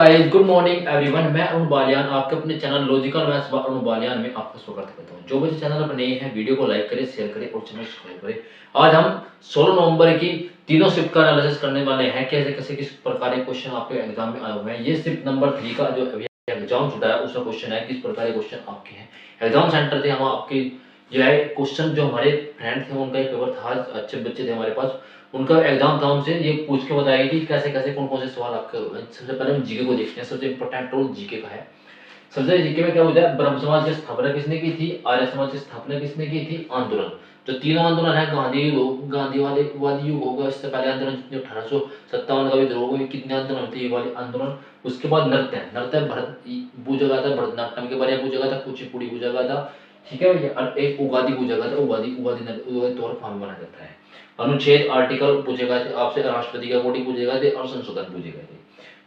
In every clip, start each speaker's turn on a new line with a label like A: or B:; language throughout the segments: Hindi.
A: Hi good morning everyone. मैं अरुण बालियान आपके अपने channel logical maths by Arun Baliyan में आपका स्वागत करता हूं। जो बच्चे चैनल पर नए हैं वीडियो को लाइक करें, शेयर करें और चैनल सब्सक्राइब करें। आज हम 16 नवंबर की तीनों शिफ्ट का एनालिसिस करने वाले हैं। कैसे कैसे किस प्रकार के क्वेश्चन आपके एग्जाम में आए हुए हैं। ये शिफ्ट नंबर 3 का जो एग्जाम छुटा है उसका क्वेश्चन है, किस प्रकार के क्वेश्चन आपके हैं। एग्जाम सेंटर थे हम आपके जो है क्वेश्चन, जो हमारे फ्रेंड थे उनका एक पेपर था, अच्छे बच्चे थे हमारे पास, उनका एग्जाम था, उनसे ये पूछ के बताया कि कैसे कैसे कौन कौन से सवाल आपके हुए हैं। सबसे पहले हम जीके को देखते हैं। सबसे इंपॉर्टेंट रोल जीके का है। सबसे जीके में क्या होता है, ब्रह्म समाज की स्थापना किसने की थी, आर्य समाज की स्थापना किसने की थी, आंदोलन। जो तीनों आंदोलन है, गांधीवादी युग होगा, इससे पहले आंदोलन जितने 1857 का विद्रोह हुआ, कितने आंदोलन थे, ये वाले आंदोलन। उसके बाद नृत्य नृत्य भरत पूजा गया था, भरतनाट्यम के बारे में पूछा गया था, कुचिपुड़ी पूजा गया था, ठीक है भैया। और एक उगादी पूजा गया था, उगादी उगादी तौर फॉर्म बना जाता है। अनुच्छेद आर्टिकल पूछे गए थे आपसे, राष्ट्रपति का कोटि पूछे गए थे और संशोधन पूछे गए थे।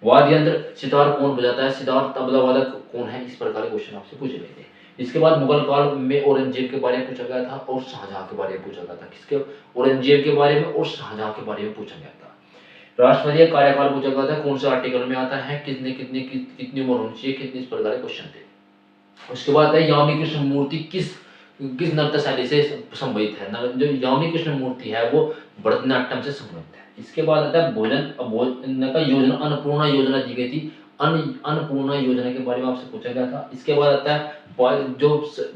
A: वाद्य यंत्र सितार कौन बजाता है, सितार तबला वादक कौन है, इस प्रकार के क्वेश्चन आपसे पूछे गए थे। इसके बाद मुगल काल में औरंगजेब के बारे में पूछा गया था और शाहजहां के बारे में पूछा गया था। किसके, औरंगजेब के बारे में और शाहजहां के बारे में पूछा गया था। राष्ट्रपति का कार्यकाल पूछा गया था, कौन से आर्टिकल में आता है, कितनी उम्र होनी चाहिए, कितनी, इस प्रकार के क्वेश्चन थे। उसके बाद है यामी कृष्ण मूर्ति किस किस नृत्य शैली से संबंधित है। जो यामी कृष्ण मूर्ति है वो भरतनाट्यम से संबंधित है। इसके बाद आता है भोजन का योजना, अन्नपूर्णा योजना दी गई थी। अन्नपूर्णा योजना के बारे में आपसे पूछा गया था। इसके बाद आता है जो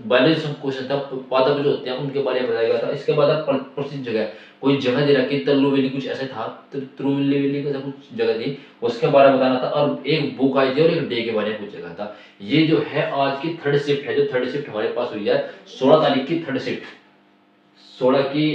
A: बैलेंस क्वेश्चन था, पादप जो होते हैं उनके बारे में बताया गया था। इसके बाद प्रसिद्ध जगह, कोई जगह दे रखी, तल्लुवेली कुछ ऐसे था, तिरुनेलवेली का कुछ जगह थी, उसके बारे में बताना था। और एक बुक आई थी और एक डे के बारे में पूछा गया था। ये जो है आज की थर्ड शिफ्ट है, जो थर्ड शिफ्ट हमारे पास हुई है 16 तारीख की थर्ड शिफ्ट, 16 की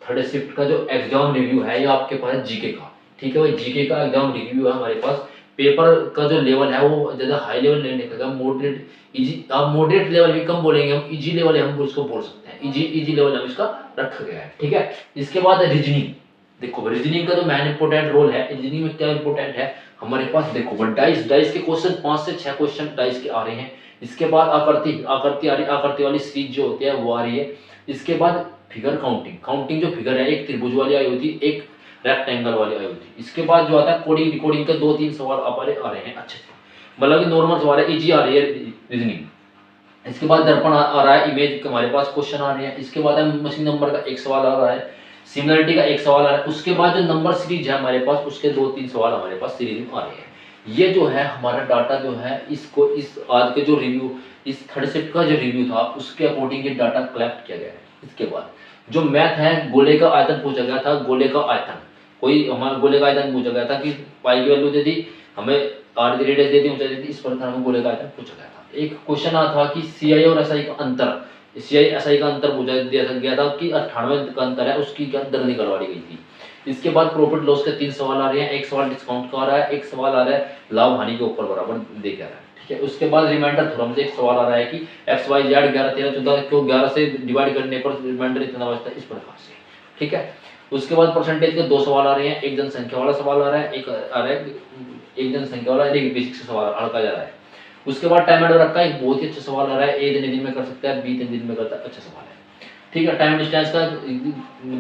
A: थर्ड शिफ्ट का जो एग्जाम रिव्यू है ये आपके पास जीके का, ठीक है भाई। जीके का एग्जाम रिव्यू है हमारे पास। पेपर का जो लेवल है वो ज्यादा हाई लेवल नहीं निकलेगा, मॉडरेट इजी, आप मॉडरेट लेवल भी कम बोलेंगे, हम इजी लेवल हम उसको बोल सकते हैं, इजी लेवल हम इसका रखा गया है, ठीक है। इसके बाद रीजनिंग। देखो रीजनिंग का जो मेन इंपोर्टेंट रोल है, रीजनिंग में क्या इंपोर्टेंट है हमारे पास, देखो डाइस के क्वेश्चन 5 से 6 क्वेश्चन डाइस के आ रहे हैं। इसके बाद आकृति आकृति आ रही, आकृति वाली सीरीज जो होती है वो आ रही है। इसके बाद फिगर काउंटिंग जो फिगर है, एक त्रिभुज वाली आई होती है, एक रेक्टेंगल वाली आई होती है। इसके बाद जो आता है कोडिंग रिकॉर्डिंग के 2-3 सवाल आ रहे हैं अच्छे से, मतलब कि नॉर्मल सवाल है, इजी आ रही है रीजनिंग। इसके बाद दर्पण आ रहा है, इमेज हमारे पास क्वेश्चन आ रहे हैं। इसके बाद मशीन नंबर का एक सवाल आ रहा है, सिमिलरिटी का एक सवाल आ रहा है। उसके बाद जो नंबर सीरीज है हमारे पास, उसके 2-3 सवाल हमारे पास सीरीज में आ रहे हैं। ये जो है हमारा डाटा जो है, इसको इस आज के जो रिव्यू, इस थर्ड शिफ्ट का जो रिव्यू था उसके अकॉर्डिंग ये डाटा कलेक्ट किया गया है। इसके बाद जो मैथ है, गोले का आयतन पूछा गया था, गोले का आयतन, कोई हमारा गोले का आयतन पूछा गया था कि पाई की वैल्यू दे दी हमें, आर की रेडियस दे दी, ऊंचाई दे दी, इस प्रकार हमें गोले का आयतन पूछा गया था। एक क्वेश्चन आता था कि सीआई और एसआई का अंतर, सीआई एसआई का अंतर पूछा गया था कि 98 का अंतर है, उसकी क्या दर निकलवाई गई थी। इसके बाद प्रॉफिट लॉस के 3 सवाल आ रहे हैं, एक सवाल डिस्काउंट का आ रहा है, एक सवाल आ रहा है लाभ हानि के ऊपर बराबर दे के आ रहा है, ठीक है। उसके बाद रिमाइंडर थ्योरम से एक सवाल आ रहा है कि एक्स वाई जेड 11 13 14 को 11 से डिवाइड करने पर रिमाइंडर इतना बचता है, इस प्रकार से, ठीक है। उसके बाद परसेंटेज के 2 सवाल आ रहे हैं, एक जनसंख्या वाला सवाल आ रहा है, एक आ रहा है एक जनसंख्या वाला, एक बेसिक से सवाल अड़का जा रहा है। उसके बाद टाइम एंड वर्क का एक बहुत ही अच्छा सवाल आ रहा है, ए इतने दिन में कर सकता है, बी इतने दिन में करता है, अच्छा सवाल है, ठीक है। टाइम डिस्टेंस का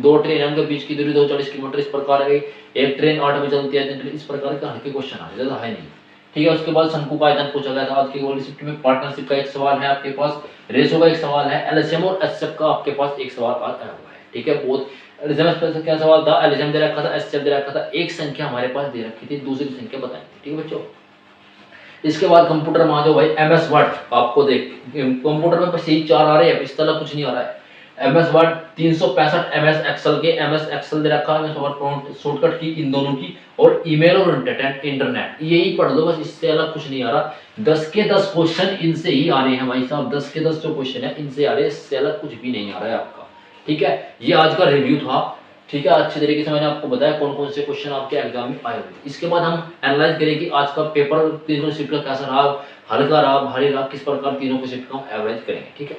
A: 2 ट्रेन के बीच की दूरी 240 किलोमीटर, इस प्रकार है। एक ट्रेन 8 बजे चलती है, इस प्रकार के हल्के क्वेश्चन आ रहे, ज्यादा है नहीं, ठीक है। उसके बाद शंकु का आयतन पूछा गया था आज की वाली शिफ्ट में। पार्टनरशिप का एक सवाल है आपके पास, रेशो का एक सवाल है, एलसीएम और एचसीएफ का आपके पास एक सवाल आया हुआ है, ठीक है। बहुत एलसीएम क्या सवाल था, एलसीएम दे रखा था, एचसीएफ दे रखा था, एक संख्या हमारे पास दे रखी थी, दूसरी संख्या बतानी थी, ठीक है बच्चों। इसके बाद कंप्यूटर में आ जाओ भाई, एमएस वर्ड आपको देख, कंप्यूटर में बस यही 4 आ रहे हैं, इस तरह कुछ नहीं आ रहा है। एमएस वर्ड 365, एमएस एक्सेल के, एमएस एक्सेल दे रखा है, एमएस वर्ड शॉर्टकट की इन दोनों की, और ईमेल और इंटरनेट यही पढ़ लो बस, इससे अलग कुछ नहीं आ रहा। 10 के 10 क्वेश्चन इनसे ही आ रहे हैं भाई साहब, 10 के 10 जो क्वेश्चन है इनसे आ रहे हैं, इससे अलग कुछ भी नहीं आ रहा है आपका, ठीक है। ये आज का रिव्यू था, ठीक है। अच्छे तरीके से मैंने आपको बताया कौन कौन से क्वेश्चन आपके एग्जाम में आए हुए थे। इसके बाद हम एनालाइज करें कि आज का पेपर तीनों शिफ्ट का कैसा रहा, हल्का रहा, भारी रहा, किस प्रकार तीनों के शिफ्ट का हम एवरेज करेंगे, ठीक है।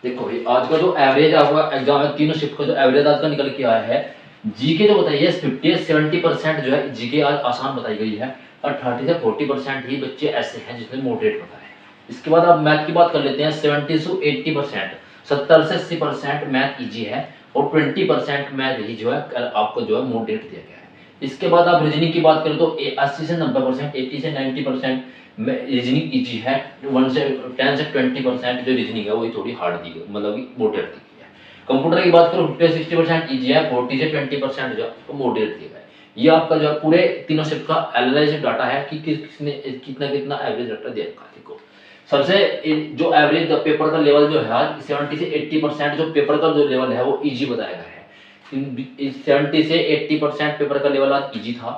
A: देखो भाई आज का जो एवरेज आपका एग्जाम है, तीनों शिफ्ट का जो एवरेज आज का निकल के आया है, जीके जो बताइए 50-70% जो है जीके आज आसान बताई गई है, और 30 से 40% ही बच्चे ऐसे हैं जिसने मॉडरेट बताया है। इसके बाद आप मैथ की बात कर लेते हैं, 70 से 80%, 70 से 80% मैथ इजी है, और 20% मैथ ही जो है आपको जो है मॉडरेट दिया गया है। इसके बाद आप रीजनिंग की बात करें तो 80 से 90%, 80 से 90% रीजनिंग इजी है। 1 से 10 से 20% जो रीजनिंग है वो थोड़ी हार्ड दी गई, मतलब कि मॉडरेट दी गई है। कंप्यूटर की बात करो 50 से 60% इजी है, 40 से 20% जो है मॉडरेट दिया गया है। ये आपका जो है पूरे तीनों शिफ्ट का एनालाइज डाटा है कि किसने कितना कितना एवरेज डाटा दिया है। देखो सबसे जो एवरेज पेपर का लेवल जो है 70 से 80% जो पेपर का जो लेवल है वो इजी बताया गया है। 70 से 80% पेपर का लेवल आज इजी था,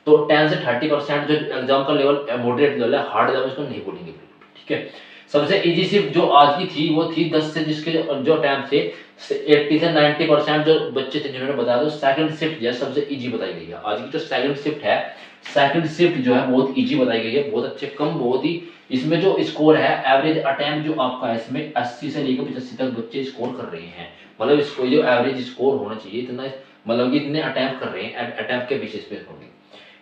A: तो 10 से 30% जो एग्जाम का लेवल मॉडरेट लेवल है, हार्ड लेवल इसको नहीं बोलेंगे, ठीक है। सबसे इजी शिफ्ट जो आज की थी वो थी 10 से जिसके जो टाइम से 80 से 90% जो बच्चे थे जिन्होंने बताया, तो सेकंड शिफ्ट जो है सबसे इजी बताई गई है। आज की जो सेकंड शिफ्ट है, सेकंड शिफ्ट जो है बहुत इजी बताई गई है, बहुत अच्छे कम बहुत ही इसमें जो स्कोर है एवरेज अटेम्प्ट जो आपका है इसमें 80 से लेकर 85 तक बच्चे स्कोर कर रहे हैं। मतलब इसको जो एवरेज स्कोर होना चाहिए इतना, मतलब कि इतने अटेम्प्ट कर रहे हैं, अटेम्प्ट के बेसिस पे होंगे।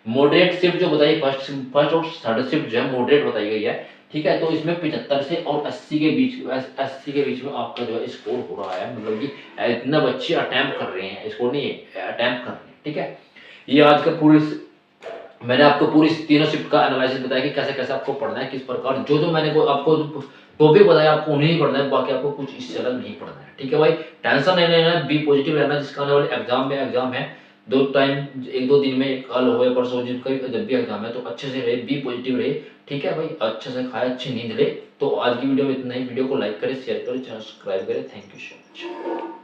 A: मॉडरेट शिफ्ट जो बताई फर्स्ट और थर्ड शिफ्ट जो है मॉडरेट बताई गई है, ठीक है। तो इसमें 75 से और 80 के बीच, 80 के बीच में आपका जो है स्कोर हो रहा है, मतलब कि इतना बच्चे अटेम्प्ट कर रहे हैं, स्कोर नहीं अटेम्प्ट कर रहे हैं, ठीक है। ये आज का पूरे मैंने आपको पूरी तीनों शिफ्ट का एनालिसिस बताया कि कैसे कैसे आपको पढ़ना है, किस प्रकार जो जो मैंने आपको टॉपिक बताया आपको उन्हें ही पढ़ना है, बाकी आपको कुछ इससे अलग नहीं पढ़ना है, ठीक है भाई। टेंशन नहीं लेना है, बी पॉजिटिव रहना, जिसका आने वाले एग्जाम में एग्जाम है दो टाइम, एक दो दिन में, कल हो या परसों जिनका जब भी एग्जाम है तो अच्छे से रहे, बी पॉजिटिव रहे, ठीक है भाई। अच्छे से खाए, अच्छी नींद ले। तो आज की वीडियो में इतना ही। वीडियो को लाइक करें, शेयर करें, चैनल सब्सक्राइब करें। Thank you so much.